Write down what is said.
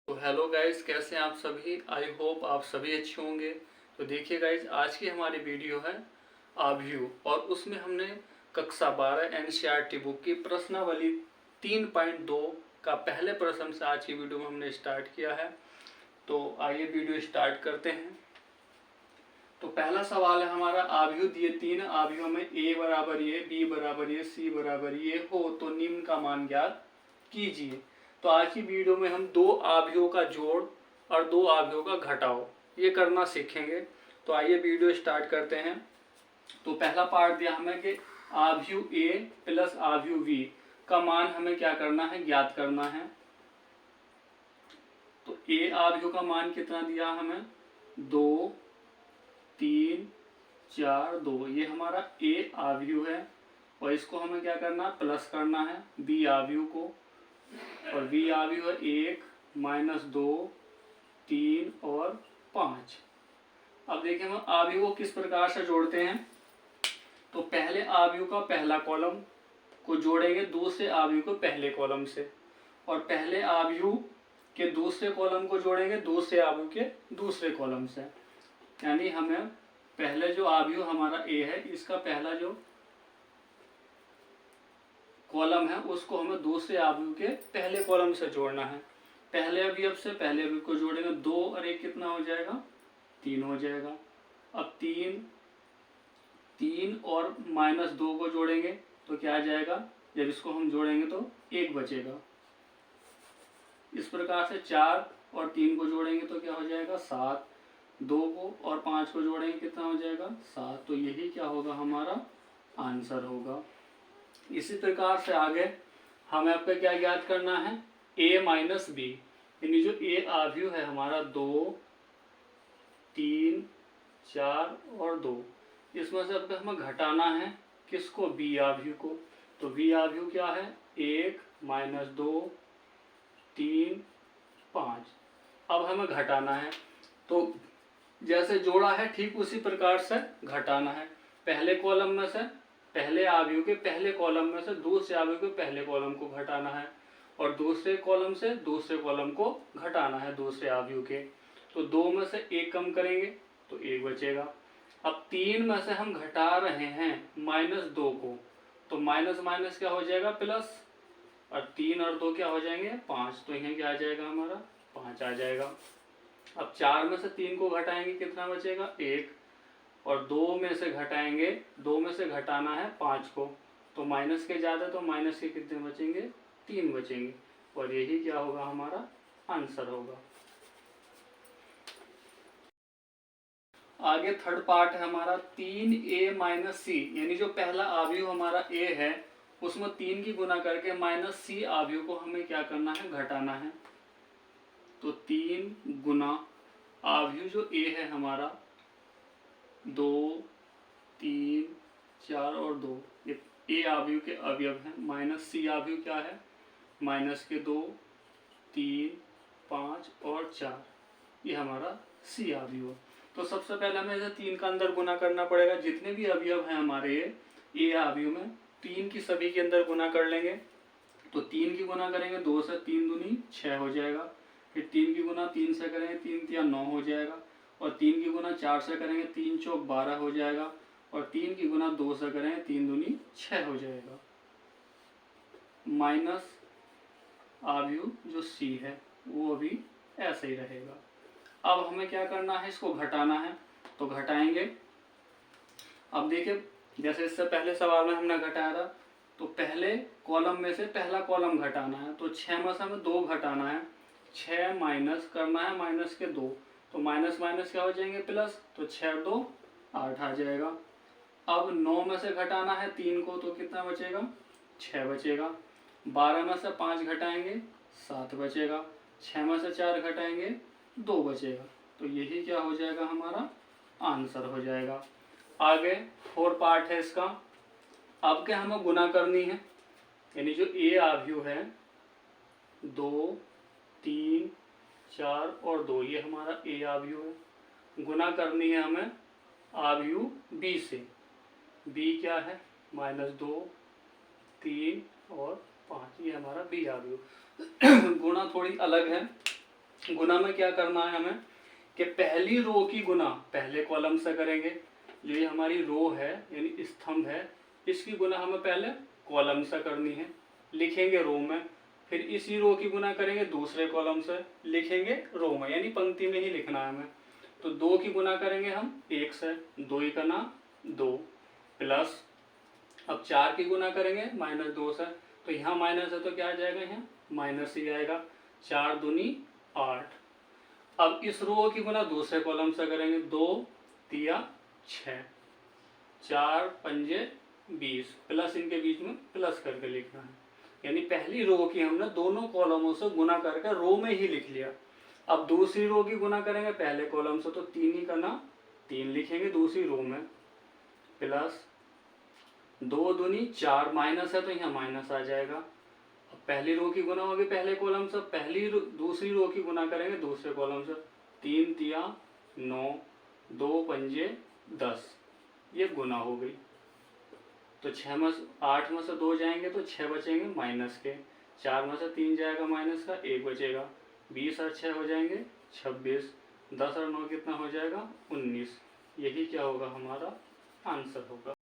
तो hello guys, कैसे हैं आप सभी। आई होप आप सभी अच्छे होंगे। तो देखिए गाइस, आज की हमारी वीडियो है आव्यू और उसमें हमने कक्षा 12 एनसीईआरटी बुक की प्रश्नावली 3.2 का पहले प्रश्न से आज की वीडियो में हमने स्टार्ट किया है। तो आइए वीडियो स्टार्ट करते हैं। तो पहला सवाल है हमारा, आव्यू दिए तीन आव्यूहों में ए बराबर ये, बी बराबर ये, सी बराबर ये हो तो निम्न का मान ज्ञात कीजिए। तो आज की वीडियो में हम दो आव्यूहों का जोड़ और दो आव्यूहों का घटाव ये करना सीखेंगे। तो आइए वीडियो स्टार्ट करते हैं। तो पहला पार्ट दिया हमें कि आव्यू ए प्लस आव्यू बी का मान हमें क्या करना है, ज्ञात करना है। तो ए आव्यूह का मान कितना दिया हमें, 2 3 4 2, ये हमारा ए आव्यूह है और इसको हमें क्या करना, प्लस करना है बी आव्यूह को। और बी आव्यूह है 1 -2 3 और 5। अब देखिए हम आव्यूह को किस प्रकार से जोड़ते हैं। तो पहले आव्यूह का पहला कॉलम को जोड़ेंगे दूसरे आव्यूह को पहले कॉलम से, और पहले आव्यूह के दूसरे कॉलम को जोड़ेंगे दूसरे आव्यूह के दूसरे कॉलम से। यानी हमें पहले जो आव्यूह हमारा ए है, इसका पहला जो कॉलम है उसको हमें दूसरे आव्यूह के पहले कॉलम से जोड़ना है। पहले अवयव से पहले अवयव को जोड़ेंगे, 2 और 1 कितना हो जाएगा, 3 हो जाएगा। अब 3 और -2 को जोड़ेंगे तो क्या आ जाएगा, जब इसको हम जोड़ेंगे तो 1 बचेगा। इस प्रकार से 4 और 3 को जोड़ेंगे तो क्या हो जाएगा, 7। 2 को और 5 को जोड़ेंगे कितना हो जाएगा, 7। तो यही क्या होगा, हमारा आंसर होगा। इसी प्रकार से आगे हमें आपका क्या ज्ञात करना है, a माइनस बी, यानी जो ए आव्यूह है हमारा 2 3 4 और 2, इसमें से अब हमें घटाना है किसको, बी आव्यूह को। तो बी आव्यूह क्या है, 1 -2 3 5। अब हमें घटाना है, तो जैसे जोड़ा है ठीक उसी प्रकार से घटाना है। पहले कॉलम में से पहले आव्यूह के पहले कॉलम में से दूसरे आव्यूह के पहले कॉलम को घटाना है, और दूसरे कॉलम से दूसरे कॉलम को घटाना है दूसरे आव्यूह के। तो 2 में से 1 कम करेंगे तो 1 बचेगा। अब 3 में से हम घटा रहे हैं -2 को, तो माइनस माइनस क्या हो जाएगा, प्लस, और 3 और 2 क्या हो जाएंगे, 5। तो यहाँ क्या आ जाएगा, हमारा 5 आ जाएगा। अब 4 में से 3 को घटाएंगे कितना बचेगा, 1। और 2 में से घटाएंगे, 2 में से घटाना है 5 को, तो माइनस के ज़्यादा, तो माइनस के कितने बचेंगे, 3 बचेंगे। और यही क्या होगा, हमारा आंसर होगा। आगे थर्ड पार्ट है हमारा 3a माइनस सी, यानी जो पहला आव्यूह हमारा a है उसमें 3 की गुना करके -c आव्यूह को हमें क्या करना है, घटाना है। तो 3 गुना आव्यूह जो a है हमारा 2 3 4 और 2, ये ए आव्यूह के अवयव हैं। -c आव्यूह क्या है, -2 3 5 और 4, ये हमारा सी आव्यूह। तो सबसे पहले हमें इसे 3 का अंदर गुना करना पड़ेगा। जितने भी अवयव हैं हमारे ए आव्यूह में, 3 की सभी के अंदर गुना कर लेंगे। तो 3 की गुना करेंगे 2 से, 3 दूनी 6 हो जाएगा। फिर 3 की गुना 3 से करेंगे, 3 तिया 9 हो जाएगा। और 3 की गुना 4 से करेंगे, 3 चौक 12 हो जाएगा। और 3 की गुना 2 से करेंगे, 3 दूनी 6 हो जाएगा। माइनस आव्यूह जो सी है वो अभी ऐसे ही रहेगा। अब हमें क्या करना है, इसको घटाना है, तो घटाएंगे। अब देखिए, जैसे इससे पहले सवाल में हमने घटाया था, तो पहले कॉलम में से पहला कॉलम घटाना है। तो 6 में से हमें 2 घटाना है, 6 माइनस करना है माइनस के 2, तो माइनस माइनस क्या हो जाएंगे, प्लस। तो 6 2 8 आ जाएगा। अब 9 में से घटाना है 3 को, तो कितना बचेगा, 6 बचेगा। 12 में से 5 घटाएंगे 7 बचेगा। 6 में से 4 घटाएंगे 2 बचेगा। तो यही क्या हो जाएगा, हमारा आंसर हो जाएगा। आगे 4 पार्ट है इसका। अब क्या हमें गुना करनी है, यानी जो ए आव्यूह है 2 3 4 और 2, ये हमारा ए आव्यूह है। गुना करनी है हमें आव्यूह बी से। बी क्या है, -2 3 और 5, ये हमारा बी आव्यूह। गुणा थोड़ी अलग है, गुना में क्या करना है हमें कि पहली रो की गुना पहले कॉलम से करेंगे। जो ये हमारी रो है यानी स्तंभ है, इसकी गुना हमें पहले कॉलम से करनी है, लिखेंगे रो में। फिर इसी रो की गुना करेंगे दूसरे कॉलम से, लिखेंगे रो में, यानी पंक्ति में ही लिखना है हमें। तो 2 की गुना करेंगे हम 1 से, 2 ही करना 2, प्लस अब 4 की गुना करेंगे -2 से, तो यहाँ माइनस है तो क्या आ जाएगा, यहाँ माइनस ही आएगा। 4 दूनी 8। अब इस रो की गुना दूसरे कॉलम से करेंगे, 2 तिया 6, 4 पंजे 20, प्लस इनके बीच में प्लस करके लिखना है। यानी पहली रो की हमने दोनों कॉलमों से गुना करके रो में ही लिख लिया। अब दूसरी रो की गुना करेंगे पहले कॉलम से, तो 3 ही करना 3 लिखेंगे दूसरी रो में, प्लस 2 दूनी 4, माइनस है तो यहाँ माइनस आ जाएगा। अब पहली रो की गुना होगी पहले कॉलम से, दूसरी रो की गुना करेंगे दूसरे कॉलम से, 3 तिया 9, 2 पंजे 10, ये गुना हो गई। तो 8 में से 2 जाएंगे तो 6 बचेंगे माइनस के, 4 में से 3 जाएगा माइनस का, 1 बचेगा। 20 और 6 हो जाएंगे 26, 10 और 9 कितना हो जाएगा 19। यही क्या होगा, हमारा आंसर होगा।